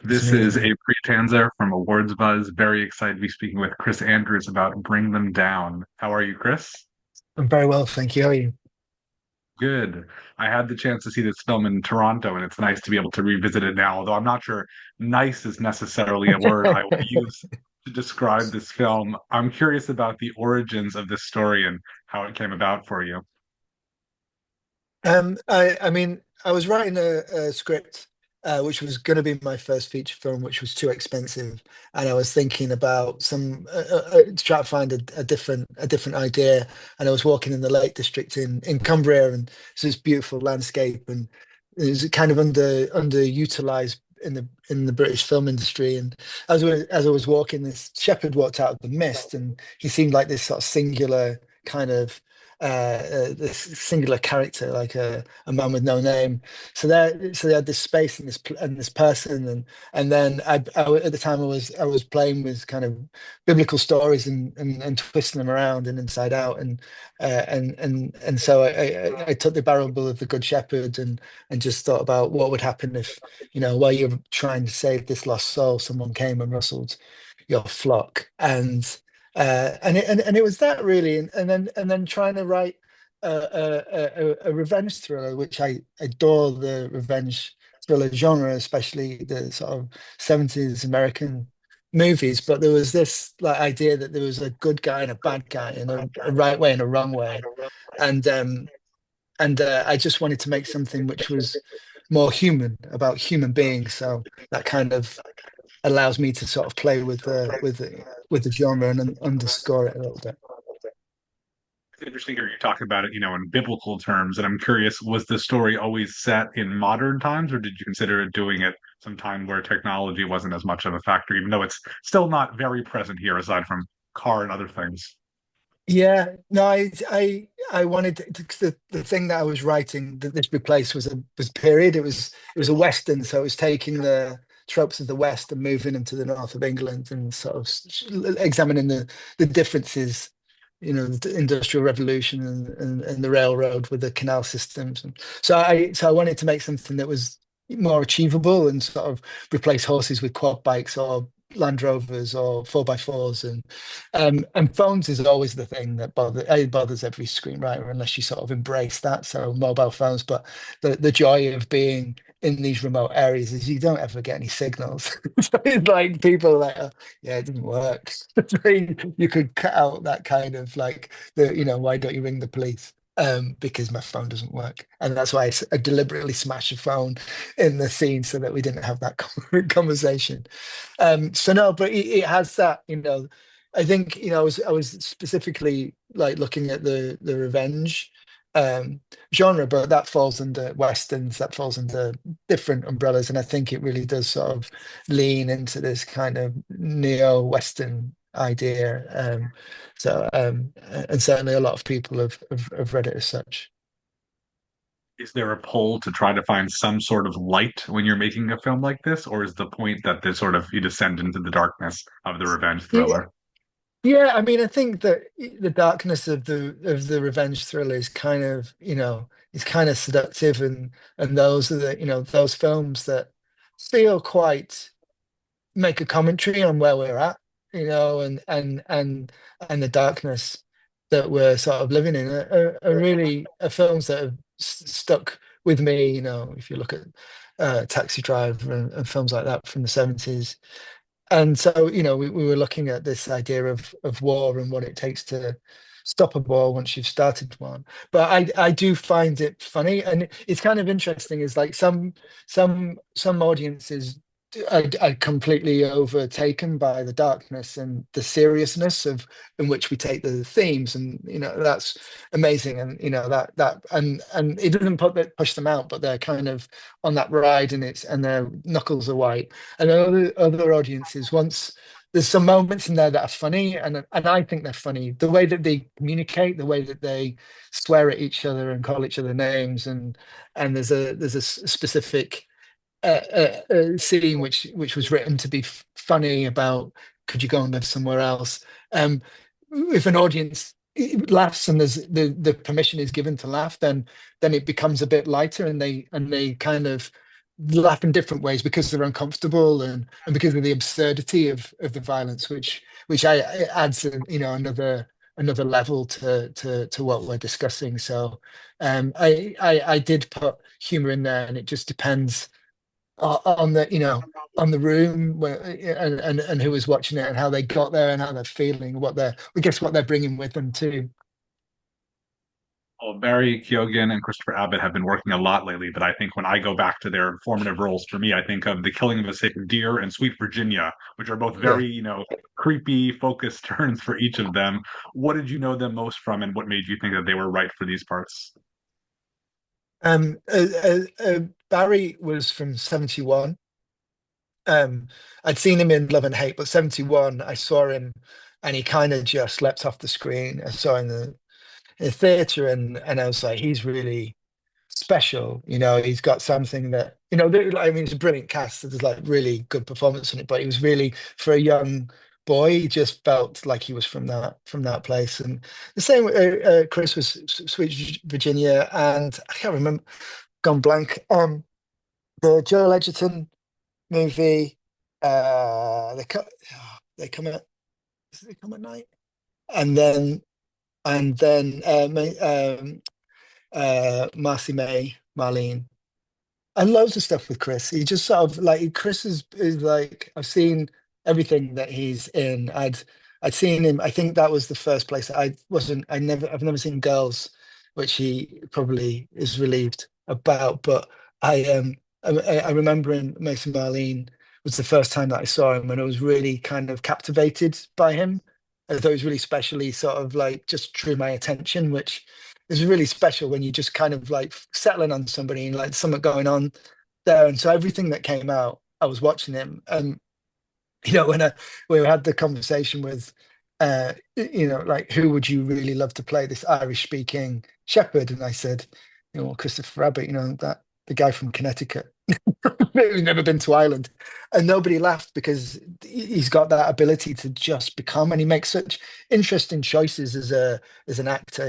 It's This me. is Abe Friedtanzer from Awards Buzz. Very excited to be speaking with Chris Andrews about Bring Them Down. How are you, Chris? I'm very well, thank you. How are you? Good. I had the chance to see this film in Toronto, and it's nice to be able to revisit it now, although I'm not sure nice is necessarily a word I will use to describe this film. I'm curious about the origins of this story and how it came about for you. I mean, I was writing a script, which was going to be my first feature film, which was too expensive, and I was thinking about to try to find a different idea. And I was walking in the Lake District in Cumbria, and it's this beautiful landscape, and it was kind of underutilized in the British film industry. And as I was walking, this shepherd walked out of the mist, and he seemed like this sort of singular kind of this singular character, like a man with no name. So they had this space and this person, and then at the time I was playing with kind of biblical stories and twisting them around and inside out, and so I took the parable of the Good Shepherd and just thought about what would happen if, while you're trying to save this lost soul, someone came and rustled your flock. And it was that really, and then trying to write a revenge thriller, which I adore the revenge thriller genre, especially the sort of 70s American movies. But there was this like idea that there was a good guy and a bad guy, and a right way and a wrong way, and I just wanted to make something which was more human, about human beings. So that kind of allows me to sort of play with the genre and underscore it a little bit. It's interesting to hear you talk about it, in biblical terms. And I'm curious, was the story always set in modern times, or did you consider doing it sometime where technology wasn't as much of a factor, even though it's still not very present here aside from car and other things? Yeah, no, I wanted the thing that I was writing that this replaced was period. It was a Western, so it was taking the tropes of the West and moving them to the north of England and sort of examining the differences, the Industrial Revolution and the railroad with the canal systems. And so I wanted to make something that was more achievable and sort of replace horses with quad bikes or Land Rovers or 4x4s, and phones is always the thing that bothers every screenwriter unless you sort of embrace that. So mobile phones, but the joy of being in these remote areas is you don't ever get any signals. So it's like people are like, "Oh, yeah, it doesn't work." So you could cut out that kind of like why don't you ring the police? Because my phone doesn't work, and that's why I deliberately smashed a phone in the scene so that we didn't have that conversation. So no, but it has that, I think, I was specifically like looking at the revenge genre, but that falls under westerns, that falls under different umbrellas, and I think it really does sort of lean into this kind of neo-western idea. And certainly a lot of people have read it as such. Is there a pull to try to find some sort of light when you're making a film like this, or is the point that this sort of you descend into the darkness of the revenge Yeah, thriller? yeah, I mean, I think that the darkness of the revenge thriller is kind of, is kind of seductive, and those are those films that feel quite make a commentary on where we're at, and the darkness that we're sort of living in are really are films that have stuck with me. If you look at Taxi Driver and films like that from the 70s, and so, we were looking at this idea of war and what it takes to stop a war once you've started one. But I do find it funny, and it's kind of interesting. Is like some audiences are completely overtaken by the darkness and the seriousness of in which we take the themes, and that's amazing. And and it doesn't push them out, but they're kind of on that ride, and their knuckles are white. And other audiences, once there's some moments in there that are funny, and I think they're funny. The way that they communicate, the way that they swear at each other and call each other names, and there's a specific scene which was written to be funny about could you go and live somewhere else? Um, if an audience laughs and the permission is given to laugh, then it becomes a bit lighter, and they kind of laugh in different ways because they're uncomfortable and because of the absurdity of the violence, which it adds another level to what we're discussing. So I did put humor in there, and it just depends on the on the room where, and who was watching it and how they got there and how they're feeling, what they're I guess what they're bringing with them too. Well, Barry Keoghan and Christopher Abbott have been working a lot lately, but I think when I go back to their formative roles, for me, I think of The Killing of a Sacred Deer and Sweet Virginia, which are both Yeah. very, creepy, focused turns for each of them. What did you know them most from, and what made you think that they were right for these parts? Um, uh, Barry was from 71. Um, I'd seen him in Love and Hate, but 71, I saw him and he kind of just leapt off the screen. I saw him in the theater and I was like, he's really special. He's got something that, I mean, it's a brilliant cast. There's like really good performance in it, but he was really, for a young boy, he just felt like he was from that place. And the same, Chris was Sweet Virginia, and I can't remember, gone blank. The Joel Edgerton movie. They come at they come at night, and then Marcy May, Marlene, and loads of stuff with Chris. He just sort of like Chris is like I've seen everything that he's in. I'd seen him. I think that was the first place I wasn't. I've never seen Girls, which he probably is relieved about. But I remember in Mason Marlene was the first time that I saw him, and I was really kind of captivated by him. I thought it was really specially sort of like just drew my attention, which is really special when you just kind of like settling on somebody and like something going on there. And so everything that came out, I was watching him. And when we had the conversation with like who would you really love to play this Irish speaking shepherd? And I said, well, Christopher Abbott, that the guy from Connecticut who's never been to Ireland. And nobody laughed because he's got that ability to just become, and he makes such interesting choices as an actor.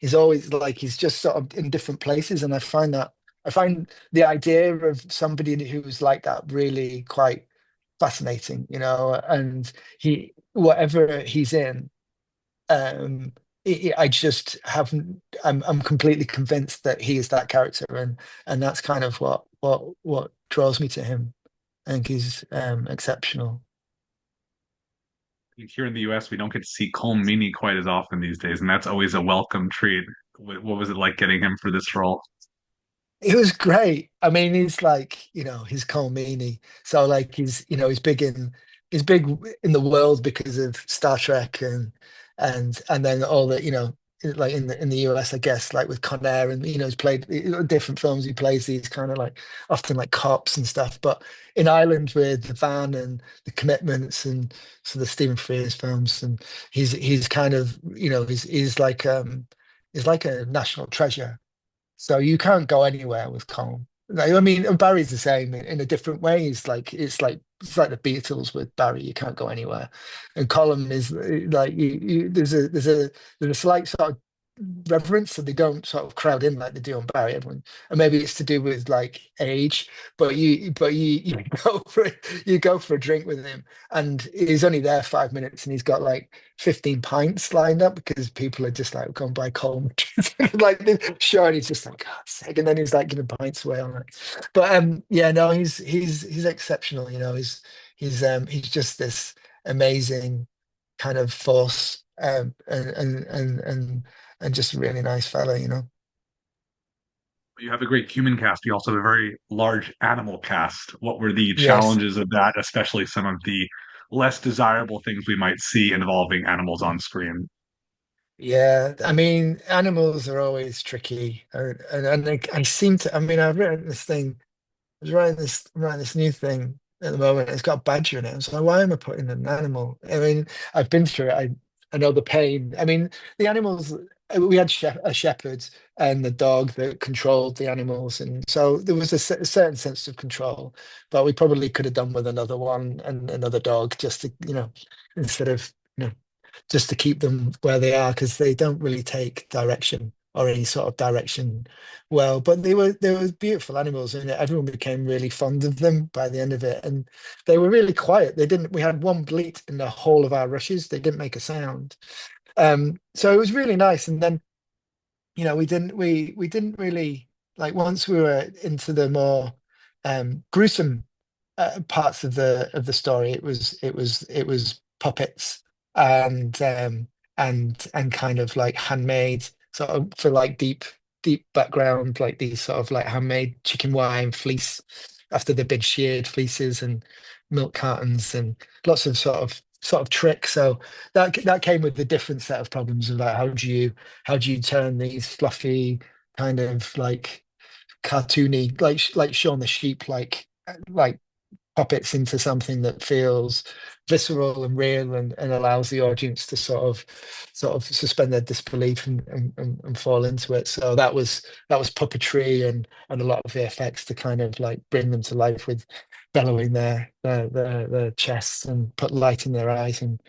He's always like he's just sort of in different places. And I find the idea of somebody who's like that really quite fascinating, and whatever he's in, um I just haven't I'm completely convinced that he is that character, and that's kind of what draws me to him. I think he's exceptional. Here in the US, we don't get to see Colm Meaney quite as often these days, and that's always a welcome treat. What was it like getting him for this role? It was great. I mean, he's like, he's Cole Meany. So like he's big in the world because of Star Trek and then all the, like in the US, I guess, like with Con Air and he's played different films. He plays these kind of like often like cops and stuff. But in Ireland with the van and the commitments and so the Stephen Frears films, and he's kind of, he's like a national treasure, so you can't go anywhere with Colm. Like, I mean, and Barry's the same in a different way. It's like the Beatles with Barry. You can't go anywhere, and Colm is like there's a slight sort of reverence, so they don't sort of crowd in like they do on Barry. Everyone, and maybe it's to do with like age, but you go for a drink with him, and he's only there 5 minutes, and he's got like 15 pints lined up because people are just like going by Colm. Like sure, and he's just like God's sake, and then he's like giving pints away on it. But yeah, no, he's exceptional. He's just this amazing kind of force, and just a really nice fella. You have a great human cast. You also have a very large animal cast. What were the Yes. challenges of that, especially some of the less desirable things we might see involving animals on screen? Yeah, I mean, animals are always tricky, and I seem to. I mean, I've written this thing. I was writing this new thing at the moment. It's got a badger in it. So why am I putting an animal? I mean, I've been through it. I know the pain. I mean, the animals. We had a shepherd and the dog that controlled the animals, and so there was a certain sense of control. But we probably could have done with another one and another dog just to, instead of, just to keep them where they are because they don't really take direction. or any sort of direction well. But they were beautiful animals, and everyone became really fond of them by the end of it. And they were really quiet. They didn't. We had one bleat in the whole of our rushes. They didn't make a sound. So it was really nice. And then we didn't really like once we were into the more gruesome parts of the story. It was puppets and and kind of like handmade sort of for like deep background, like these sort of like handmade chicken wire and fleece after the big sheared fleeces and milk cartons and lots of sort of tricks. So that came with a different set of problems of like how do you turn these fluffy kind of like cartoony like Shaun the Sheep like puppets into something that feels visceral and real and allows the audience to sort of suspend their disbelief and fall into it. So that was puppetry and a lot of VFX to kind of like bring them to life with bellowing their chests and put light in their eyes and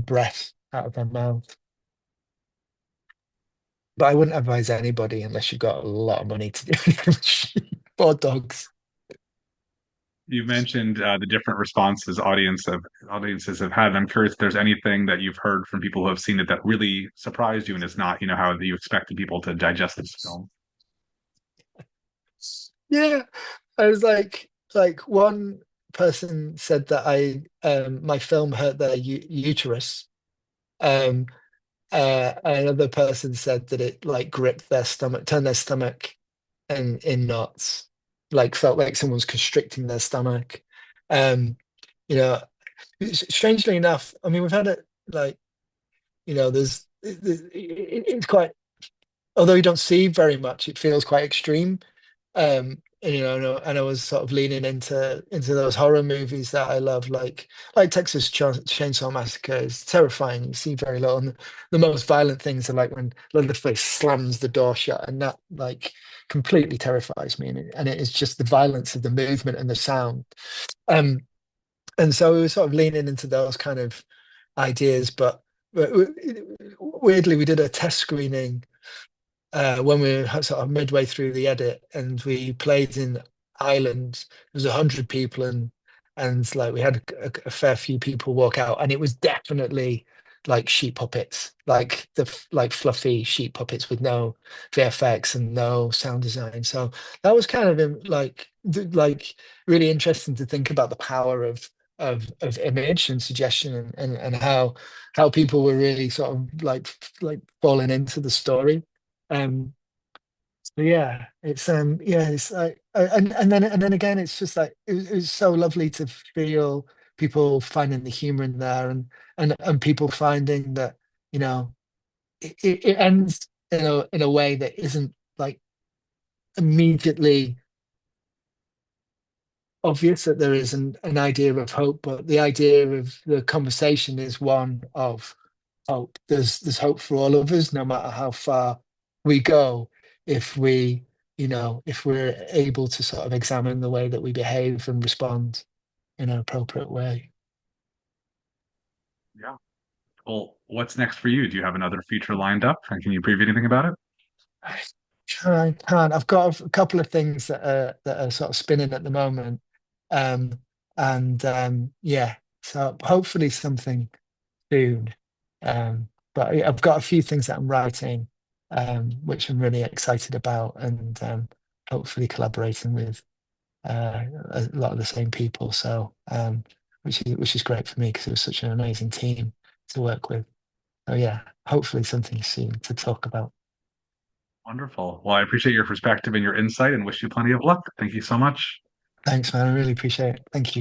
breath out of their mouth. But I wouldn't advise anybody unless you've got a lot of money to do it with sheep or dogs. You mentioned the different responses audiences have had. I'm curious if there's anything that you've heard from people who have seen it that really surprised you and is not, how you expected people to digest this film. Yeah, I was like one person said that I my film hurt their u uterus. Um, Another person said that it like gripped their stomach, turned their stomach in knots, like felt like someone's constricting their stomach. Um, you know, strangely enough, I mean, we've had it like it's quite although you don't see very much, it feels quite extreme. And, and I was sort of leaning into those horror movies that I love, like Chainsaw Massacre is terrifying. You see very little, and the most violent things are like when Leatherface slams the door shut, and that like completely terrifies me. And it is just the violence of the movement and the sound. Um, and so we were sort of leaning into those kind of ideas, but weirdly, we did a test screening when we were sort of midway through the edit, and we played in Ireland. There was 100 people, and like we had a fair few people walk out, and it was definitely like sheep puppets, like like fluffy sheep puppets with no VFX and no sound design. So that was kind of like really interesting to think about the power of image and suggestion and how people were really sort of like falling into the story. Um, so yeah, it's like and then again, it's just like it was so lovely to feel people finding the humor in there and people finding that you know it ends in a way that isn't like immediately obvious that there is an idea of hope, but the idea of the conversation is one of hope. There's hope for all of us, no matter how far we go, if if we're able to sort of examine the way that we behave and respond in an appropriate way. Yeah. Well, what's next for you? Do you have another feature lined up? And can you preview anything about it? I can't. I've got a couple of things that are sort of spinning at the moment. Um, and yeah, so hopefully something soon. But I've got a few things that I'm writing, which I'm really excited about, and hopefully collaborating with a lot of the same people. So, which is great for me because it was such an amazing team to work with. So yeah, hopefully something soon to talk about. Wonderful. Well, I appreciate your perspective and your insight and wish you plenty of luck. Thank you so much. Thanks, man. I really appreciate it. Thank you.